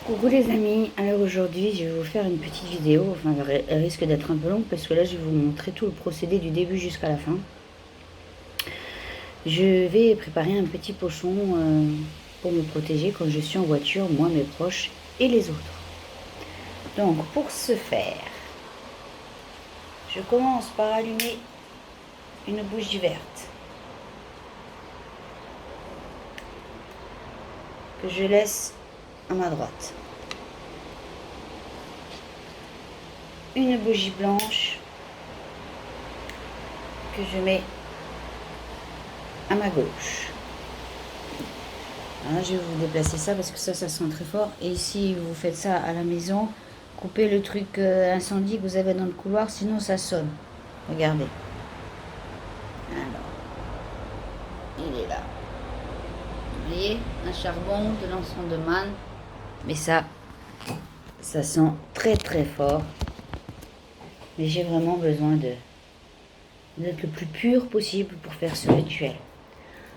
Coucou les amis, alors aujourd'hui je vais vous faire une petite vidéo, enfin elle risque d'être un peu longue parce que là je vais vous montrer tout le procédé du début jusqu'à la fin. Je vais préparer un petit pochon pour me protéger quand je suis en voiture, moi, mes proches et les autres. Donc pour ce faire, je commence par allumer une bougie verte que je laisse à ma droite. Une bougie blanche que je mets à ma gauche. Alors, je vais vous déplacer ça parce que ça sent très fort. Et si vous faites ça à la maison, coupez le truc incendie que vous avez dans le couloir, sinon ça sonne. Regardez. Alors, il est là. Vous voyez, un charbon, de l'encens de manne. Mais ça sent très très fort. Mais j'ai vraiment besoin d'être le plus pur possible pour faire ce rituel.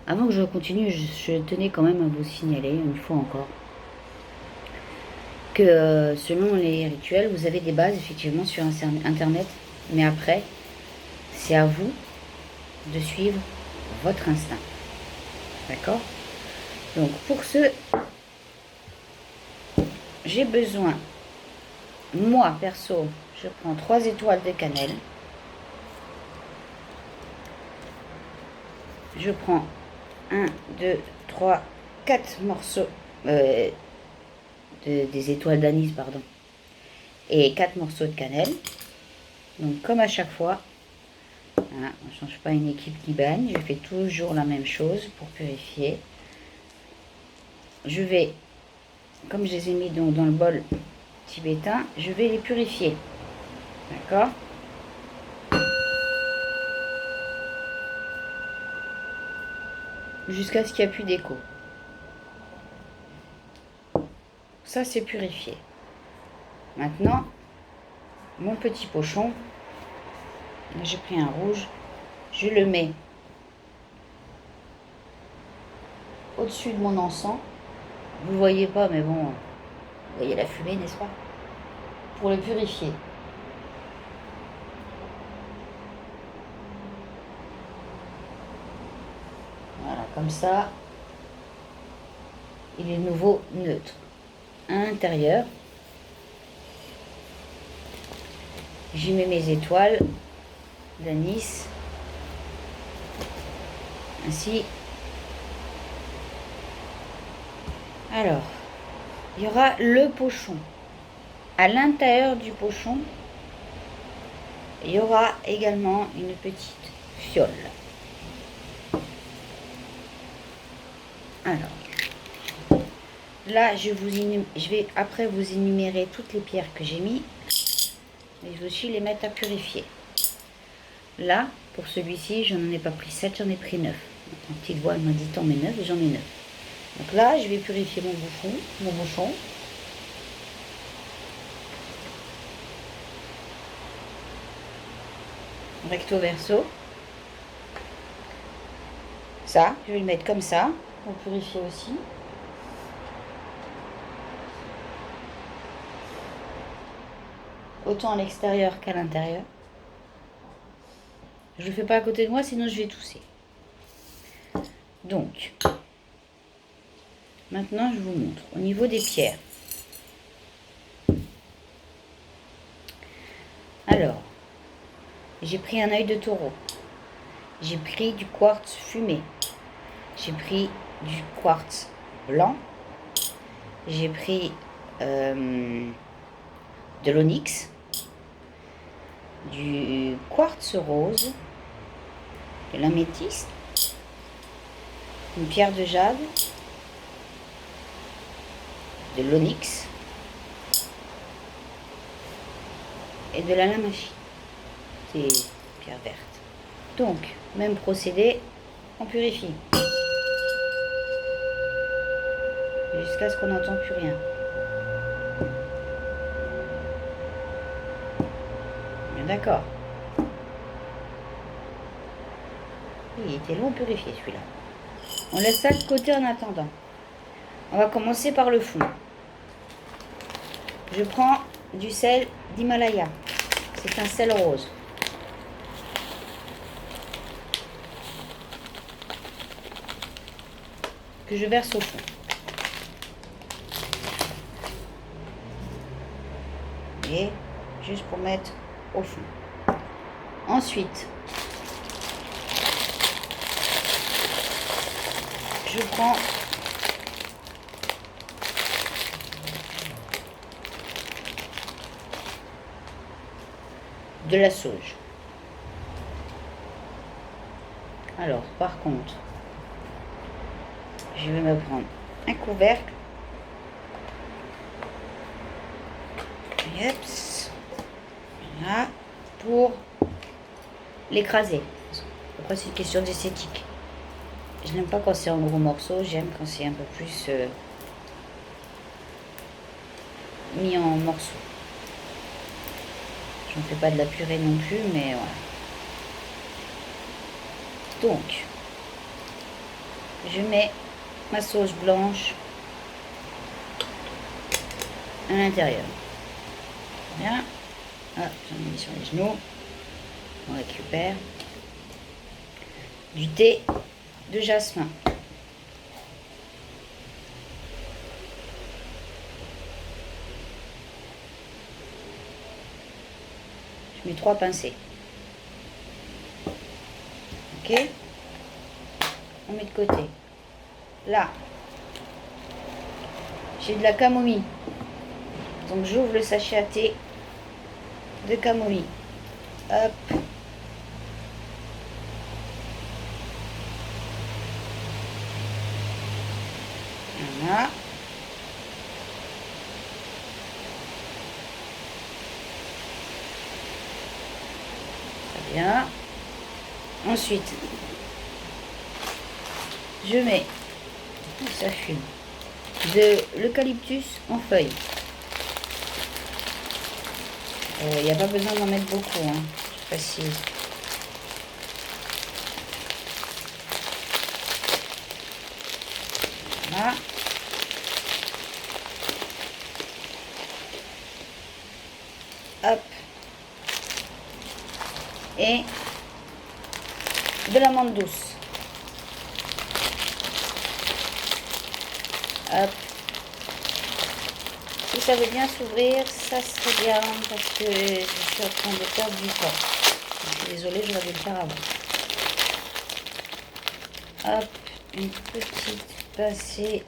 Avant que je continue, je tenais quand même à vous signaler, une fois encore, que selon les rituels, vous avez des bases effectivement sur Internet, mais après, c'est à vous de suivre votre instinct. D'accord? Donc pour ce, j'ai besoin, moi perso, je prends 3 étoiles de cannelle. Je prends 1, 2, 3, 4 morceaux des étoiles d'anis, pardon, et 4 morceaux de cannelle. Donc comme à chaque fois, hein, on ne change pas une équipe qui baigne, je fais toujours la même chose pour purifier. Je vais, comme je les ai mis donc dans le bol tibétain, je vais les purifier. D'accord? Jusqu'à ce qu'il n'y a plus d'écho. Ça, c'est purifié. Maintenant, mon petit pochon, j'ai pris un rouge, je le mets au-dessus de mon encens. Vous ne voyez pas, mais bon, vous voyez la fumée, n'est-ce pas? Pour le purifier. Voilà, comme ça, il est nouveau neutre. À l'intérieur, j'y mets mes étoiles d'anis. Ainsi. Alors, il y aura le pochon. À l'intérieur du pochon, il y aura également une petite fiole. Alors, là, je vais après vous énumérer toutes les pierres que j'ai mis. Et je vais aussi les mettre à purifier. Là, pour celui-ci, je n'en ai pas pris 7, j'en ai pris 9. Ma petite voix m'a dit t'en mets 9 et j'en ai 9. Donc là, je vais purifier mon bouchon. Recto verso. Ça, je vais le mettre comme ça pour purifier aussi. Autant à l'extérieur qu'à l'intérieur. Je ne le fais pas à côté de moi, sinon je vais tousser. Donc, maintenant je vous montre. Au niveau des pierres. Alors, j'ai pris un œil de taureau. J'ai pris du quartz fumé. J'ai pris du quartz blanc. J'ai pris de l'onyx. Du quartz rose. De l'améthyste. Une pierre de jade. De l'onyx. Et de la lamachi. C'est pierre verte. Donc, même procédé, on purifie. Jusqu'à ce qu'on n'entend plus rien. D'accord. Il était long à purifier celui-là. On laisse ça de côté en attendant. On va commencer par le fond. Je prends du sel d'Himalaya. C'est un sel rose. Que je verse au fond. Et juste pour mettre au fond. Ensuite, je prends de la sauge. Alors, par contre, je vais me prendre un couvercle. Yeps. Voilà, pour l'écraser. Après, c'est une question d'esthétique. Je n'aime pas quand c'est en gros morceaux, j'aime quand c'est un peu plus mis en morceaux. Je ne fais pas de la purée non plus, mais voilà. Donc, je mets ma sauce blanche à l'intérieur. Bien. Ah, j'en ai mis sur les genoux. On récupère du thé de jasmin. Je mets 3 pincées. Ok. On met de côté. Là, j'ai de la camomille. Donc j'ouvre le sachet à thé de camomille. Hop. Voilà. Très bien. Ensuite, je mets, ça fume, de l'eucalyptus en feuilles. Il n'y a pas besoin d'en mettre beaucoup, hein. C'est facile. Voilà. Hop. Et de l'amande douce. Hop. Si ça veut bien s'ouvrir, ça serait bien parce que je suis en train de perdre du temps. Je suis désolée, j'aurais dû le faire avant. Hop, une petite pincée.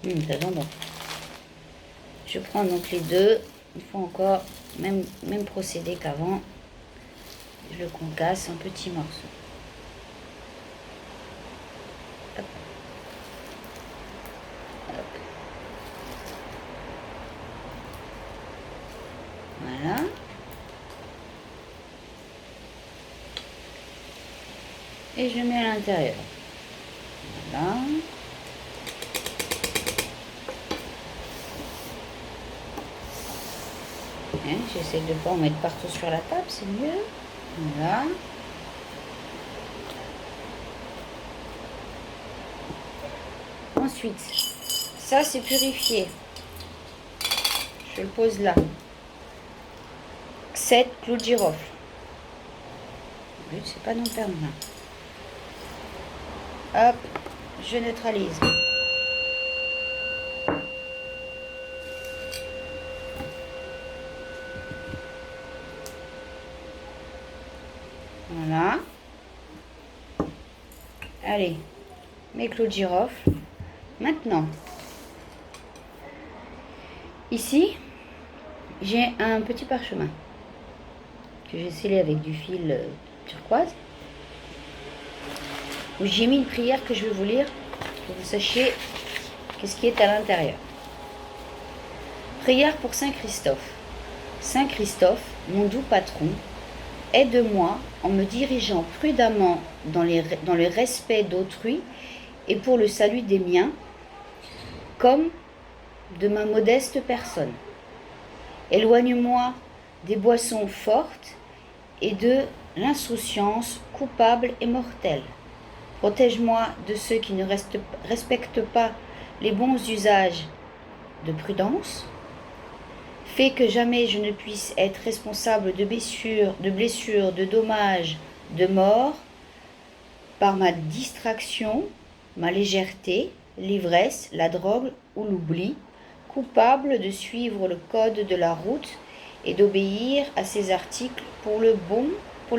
Ça sent bon. Je prends donc les deux. Il faut encore, même procédé qu'avant. Je le concasse en petits morceaux. Hop. Hop. Voilà. Et je mets à l'intérieur. Voilà. J'essaie de ne pas en mettre partout sur la table, c'est mieux. Voilà. Ensuite, ça c'est purifié. Je le pose là. 7 clous de girofle. Le but, c'est pas d'en perdre un. Hop, je neutralise. Voilà. Allez, mes clous de girofle. Maintenant, ici, j'ai un petit parchemin que j'ai scellé avec du fil turquoise, où j'ai mis une prière que je vais vous lire pour que vous sachiez qu'est-ce qui est à l'intérieur. Prière pour Saint Christophe. Saint Christophe, mon doux patron, aide-moi en me dirigeant prudemment dans le respect d'autrui et pour le salut des miens, comme de ma modeste personne. Éloigne-moi des boissons fortes et de l'insouciance coupable et mortelle. Protège-moi de ceux qui ne respectent pas les bons usages de prudence, fait que jamais je ne puisse être responsable de blessures, de dommages, de mort, par ma distraction, ma légèreté, l'ivresse, la drogue ou l'oubli, coupable de suivre le code de la route et d'obéir à ces articles pour le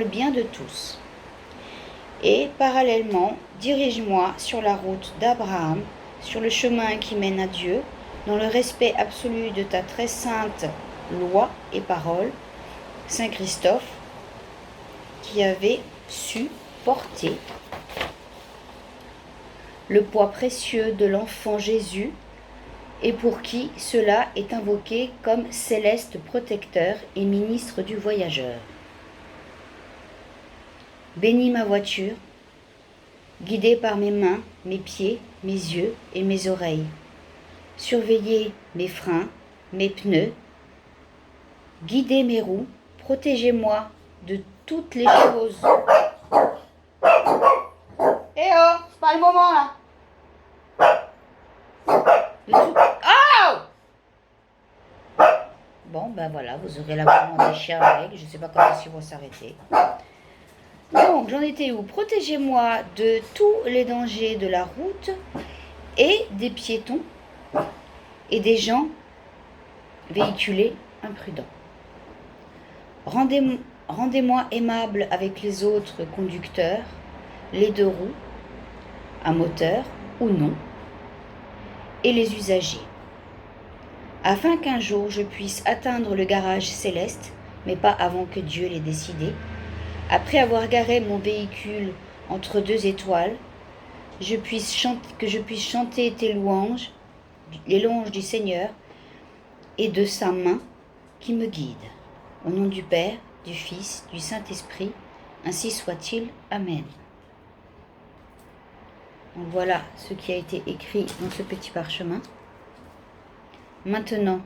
bien de tous. Et parallèlement, dirige-moi sur la route d'Abraham, sur le chemin qui mène à Dieu, dans le respect absolu de ta très sainte loi et parole, Saint Christophe, qui avait su porter le poids précieux de l'enfant Jésus et pour qui cela est invoqué comme céleste protecteur et ministre du voyageur. Bénis ma voiture, guidée par mes mains, mes pieds, mes yeux et mes oreilles. Surveillez mes freins, mes pneus, guidez mes roues, protégez-moi de toutes les choses. Eh oh, c'est pas le moment là. Oh! Bon, ben voilà, vous aurez l'abonnement des chiens avec. Je ne sais pas quand ils vont s'arrêter. Donc, j'en étais où? Protégez-moi de tous les dangers de la route et des piétons et des gens véhiculés imprudents. Rendez-moi aimable avec les autres conducteurs, les deux roues, à moteur ou non, et les usagers, afin qu'un jour je puisse atteindre le garage céleste, mais pas avant que Dieu l'ait décidé. Après avoir garé mon véhicule entre deux étoiles, que je puisse chanter tes louanges, les louanges du Seigneur et de sa main qui me guide. Au nom du Père, du Fils, du Saint-Esprit, ainsi soit-il. Amen. Donc voilà ce qui a été écrit dans ce petit parchemin. Maintenant,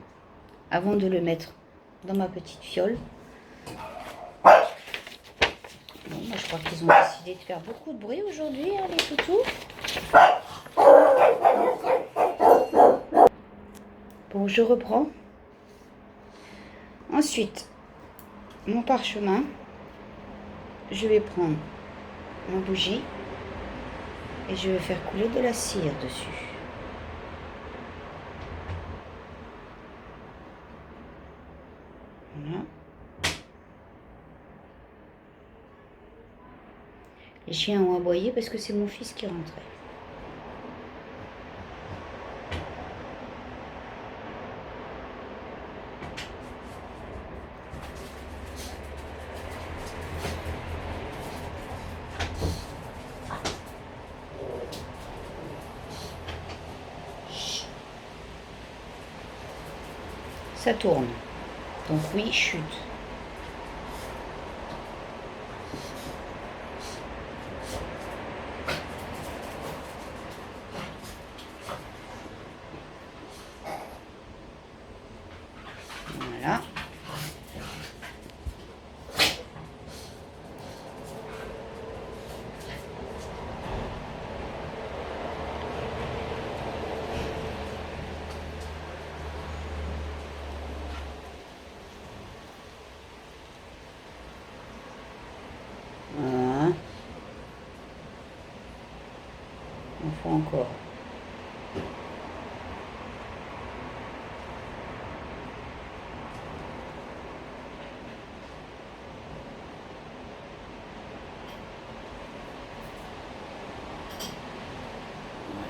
avant de le mettre dans ma petite fiole, bon, moi je crois qu'ils ont décidé de faire beaucoup de bruit aujourd'hui, hein, les toutous. Bon, je reprends. Ensuite, mon parchemin, je vais prendre ma bougie et je vais faire couler de la cire dessus. Voilà. Les chiens ont aboyé parce que c'est mon fils qui rentrait. Ça tourne. Donc oui, chute. Voilà. Voilà. On fait encore.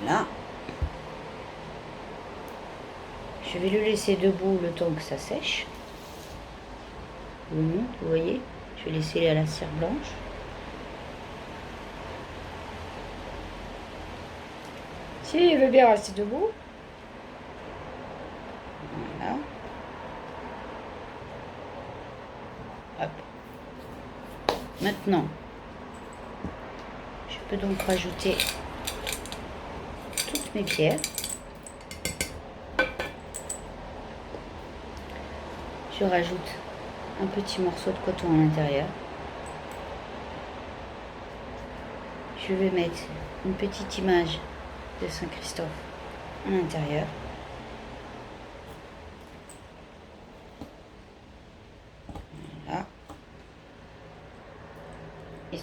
Voilà. Je vais le laisser debout le temps que ça sèche. Le monte, vous voyez. Je vais laisser à la cire blanche. Si il veut bien rester debout. Voilà. Hop. Maintenant, je peux donc rajouter toutes mes pierres. Je rajoute un petit morceau de coton à l'intérieur. Je vais mettre une petite image de Saint Christophe à l'intérieur.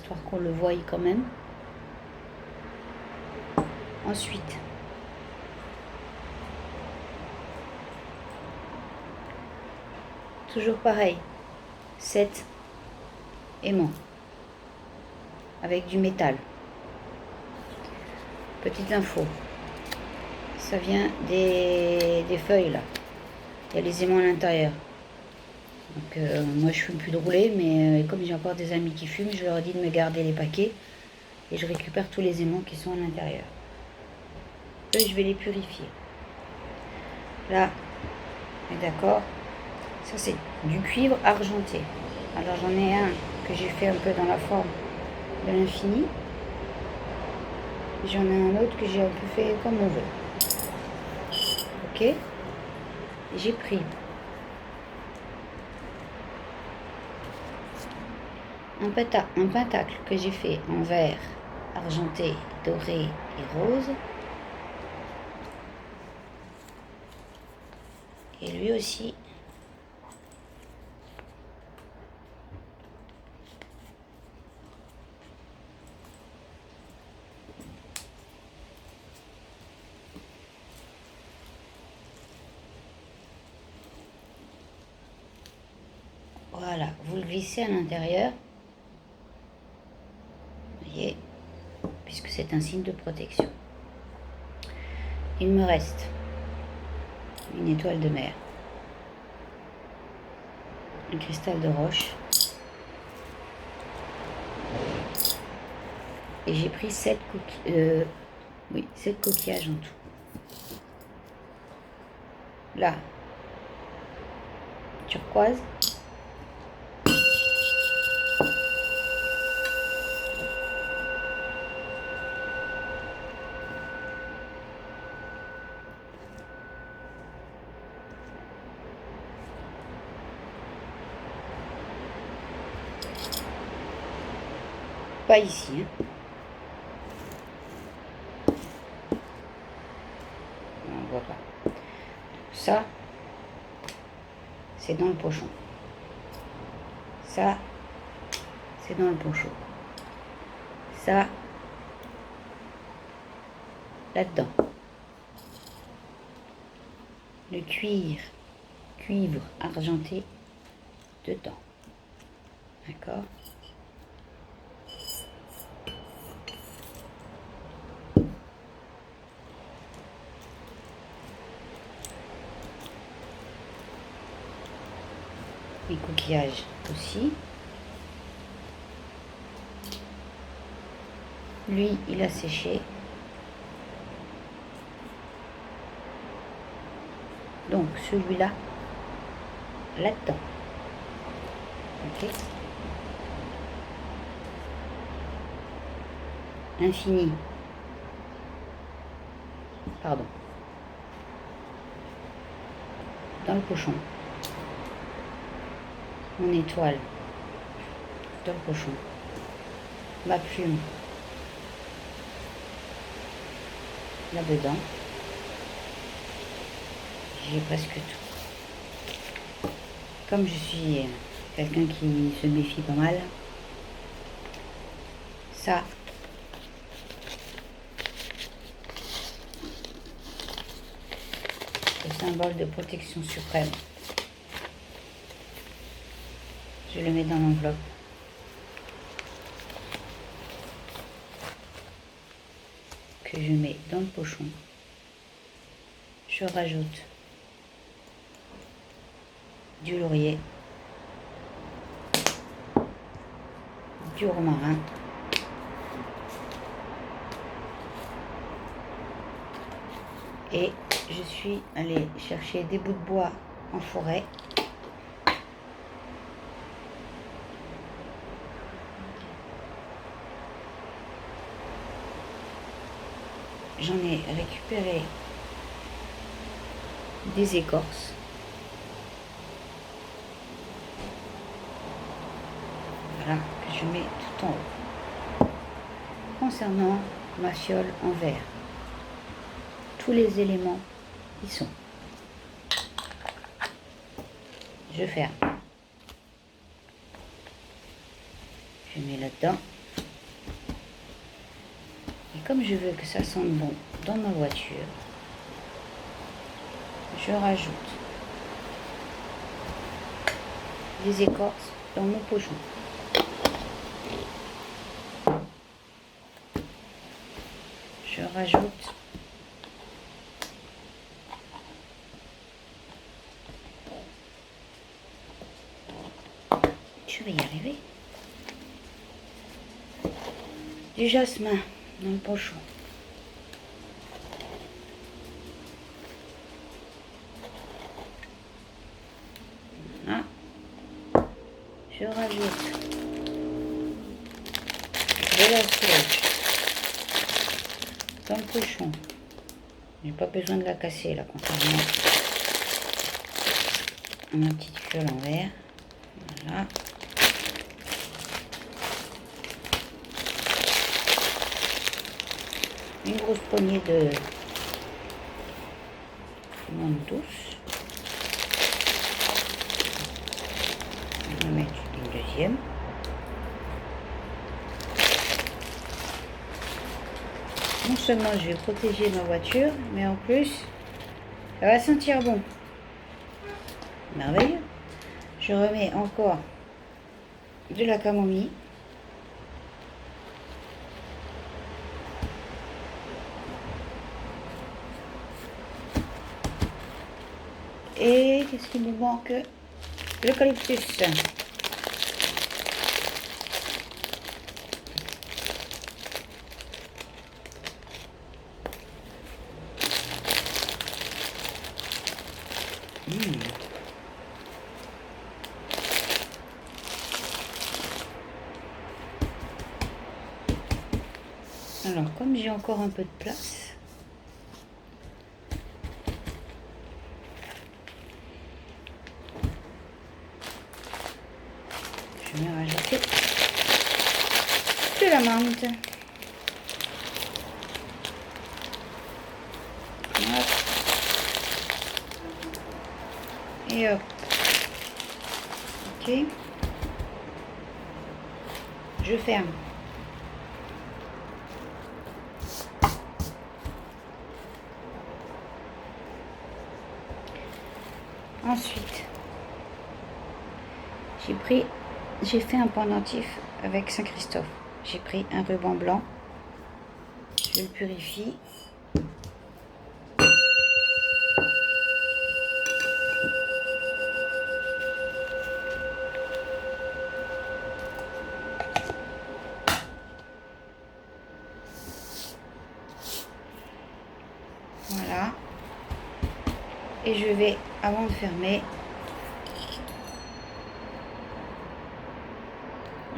histoire qu'on le voie quand même. Ensuite, toujours pareil, 7 aimants avec du métal. Petite info, ça vient des feuilles là. Il y a les aimants à l'intérieur. Donc moi je fume plus de rouler, mais comme j'ai encore des amis qui fument, je leur dis de me garder les paquets et je récupère tous les aimants qui sont à l'intérieur. Eux, je vais les purifier. Là, d'accord, ça c'est du cuivre argenté. Alors j'en ai un que j'ai fait un peu dans la forme de l'infini. J'en ai un autre que j'ai un peu fait comme on veut. Ok, j'ai pris un pentacle que j'ai fait en vert, argenté, doré et rose. Et lui aussi, voilà, vous le vissez à l'intérieur. Vous voyez, puisque c'est un signe de protection. Il me reste une étoile de mer, un cristal de roche, et j'ai pris 7 coquillages en tout. Là, turquoise, pas ici, hein. On voit pas. Ça, c'est dans le pochon. Ça, c'est dans le pochon. Ça, là-dedans. Le cuivre argenté dedans. D'accord? Les coquillages aussi. Lui, il a séché. Donc, celui-là, là-dedans. Ok? Infini. Pardon. Dans le pochon. Mon étoile. Dans le pochon. Ma plume. Là-dedans. J'ai presque tout. Comme je suis quelqu'un qui se méfie pas mal, ça, le symbole de protection suprême, je le mets dans l'enveloppe. Que je mets dans le pochon. Je rajoute du laurier, du romarin, et je suis allée chercher des bouts de bois en forêt. J'en ai récupéré des écorces. Voilà, que je mets tout en haut. Concernant ma fiole en verre, tous les éléments y sont. Je ferme. Je mets là-dedans. comme je veux que ça sente bon dans ma voiture, je rajoute des écorces dans mon pochon. Je rajoute je vais y arriver. Du jasmin dans le pochon. Voilà. Je rajoute de la sauge dans le pochon. J'ai pas besoin de la casser là, contrairement à ma petite fiole en verre. Voilà. Une grosse poignée de menthe douce. On va mettre une deuxième. Non seulement je vais protéger ma voiture, mais en plus, ça va sentir bon. Merveilleux. Je remets encore de la camomille. Et qu'est-ce qu'il me manque? L'eucalyptus. Alors, comme j'ai encore un peu de place, je vais rajouter de la menthe. Hop. Et hop. Ok. Je ferme. Ensuite, j'ai fait un pendentif avec Saint-Christophe. J'ai pris un ruban blanc, je le purifie. Voilà. Et je vais, avant de fermer,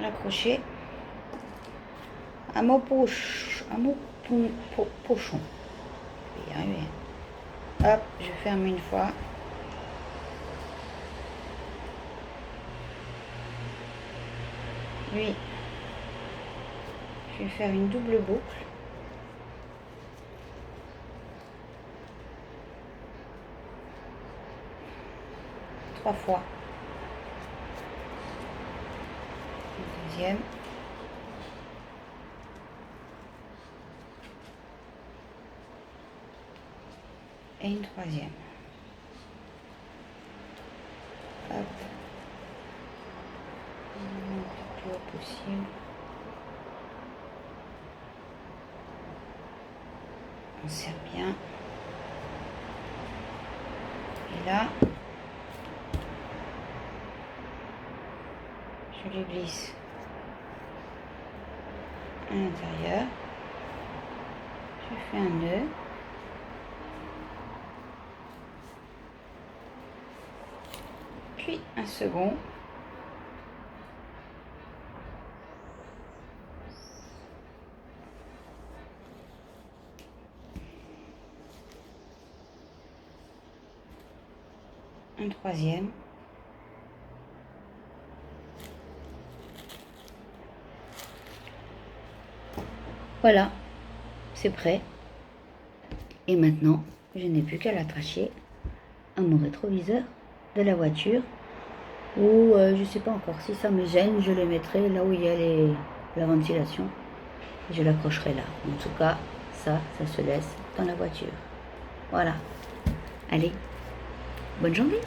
l'accrocher à mon pochon. Je vais y arriver. Hop, je ferme une fois. Lui, je vais faire une double boucle. Trois fois. Une deuxième. Et une troisième. Hop. Le plus haut possible. On serre bien. Et là, je le glisse à l'intérieur. Je fais un nœud. Puis un second. Un troisième. Voilà, c'est prêt. Et maintenant, je n'ai plus qu'à l'attacher à mon rétroviseur de la voiture. Ou je ne sais pas encore si ça me gêne, je les mettrai là où il y a la ventilation. je l'accrocherai là. En tout cas, ça se laisse dans la voiture. Voilà. Allez, bonne journée.